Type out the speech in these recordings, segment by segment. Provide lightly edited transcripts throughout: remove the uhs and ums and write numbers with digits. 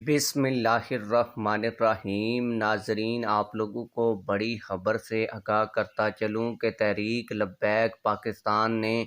بسم اللہ الرحمن الرحیم۔ ناظرین، آپ لوگوں کو بڑی خبر سے آگاہ کرتا چلوں کہ تحریک لبیک پاکستان نے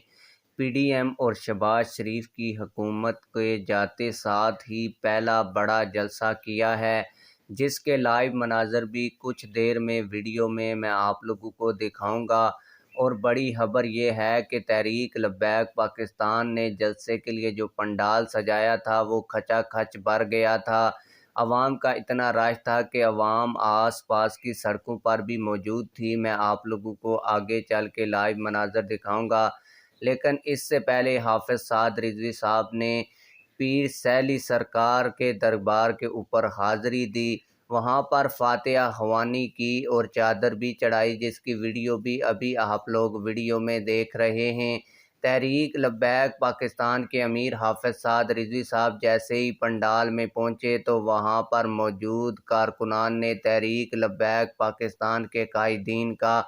پی ڈی ایم اور شہباز شریف کی حکومت کے جاتے ساتھ ہی پہلا بڑا جلسہ کیا ہے، جس کے لائیو مناظر بھی کچھ دیر میں ویڈیو میں آپ لوگوں کو دکھاؤں گا۔ اور بڑی خبر یہ ہے کہ تحریک لبیک پاکستان نے جلسے کے لیے جو پنڈال سجایا تھا وہ کھچا کھچ بھر گیا تھا۔ عوام کا اتنا رش تھا کہ عوام آس پاس کی سڑکوں پر بھی موجود تھی۔ میں آپ لوگوں کو آگے چل کے لائیو مناظر دکھاؤں گا، لیکن اس سے پہلے حافظ سعد رضوی صاحب نے پیر سہلی سرکار کے دربار کے اوپر حاضری دی، وہاں پر فاتحہ خوانی کی اور چادر بھی چڑھائی، جس کی ویڈیو بھی ابھی آپ لوگ ویڈیو میں دیکھ رہے ہیں۔ تحریک لبیک پاکستان کے امیر حافظ سعد رضوی صاحب جیسے ہی پنڈال میں پہنچے تو وہاں پر موجود کارکنان نے تحریک لبیک پاکستان کے قائدین کا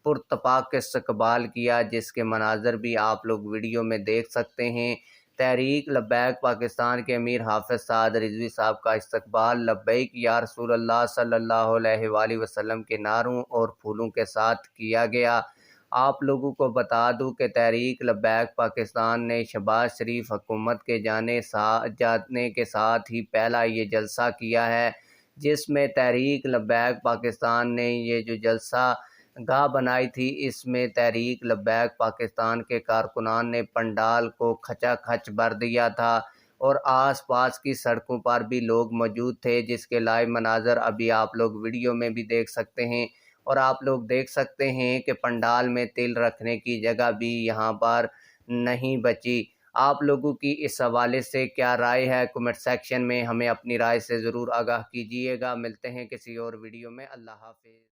پرتپاک استقبال کیا، جس کے مناظر بھی آپ لوگ ویڈیو میں دیکھ سکتے ہیں۔ تحریک لبیک پاکستان کے امیر حافظ سعد رضوی صاحب کا استقبال لبیک یا رسول اللہ صلی اللہ علیہ وآلہ وسلم کے نعروں اور پھولوں کے ساتھ کیا گیا۔ آپ لوگوں کو بتا دوں کہ تحریک لبیک پاکستان نے شہباز شریف حکومت کے جانے کے ساتھ ہی پہلا یہ جلسہ کیا ہے، جس میں تحریک لبیک پاکستان نے یہ جو جلسہ گاہ بنائی تھی، اس میں تحریک لبیک پاکستان کے کارکنان نے پنڈال کو کھچا کھچ بھر دیا تھا اور آس پاس کی سڑکوں پر بھی لوگ موجود تھے، جس کے لائیو مناظر ابھی آپ لوگ ویڈیو میں بھی دیکھ سکتے ہیں۔ اور آپ لوگ دیکھ سکتے ہیں کہ پنڈال میں تل رکھنے کی جگہ بھی یہاں پر نہیں بچی۔ آپ لوگوں کی اس حوالے سے کیا رائے ہے؟ کمنٹ سیکشن میں ہمیں اپنی رائے سے ضرور آگاہ کیجیے گا۔ ملتے ہیں کسی اور ویڈیو میں۔ اللہ حافظ۔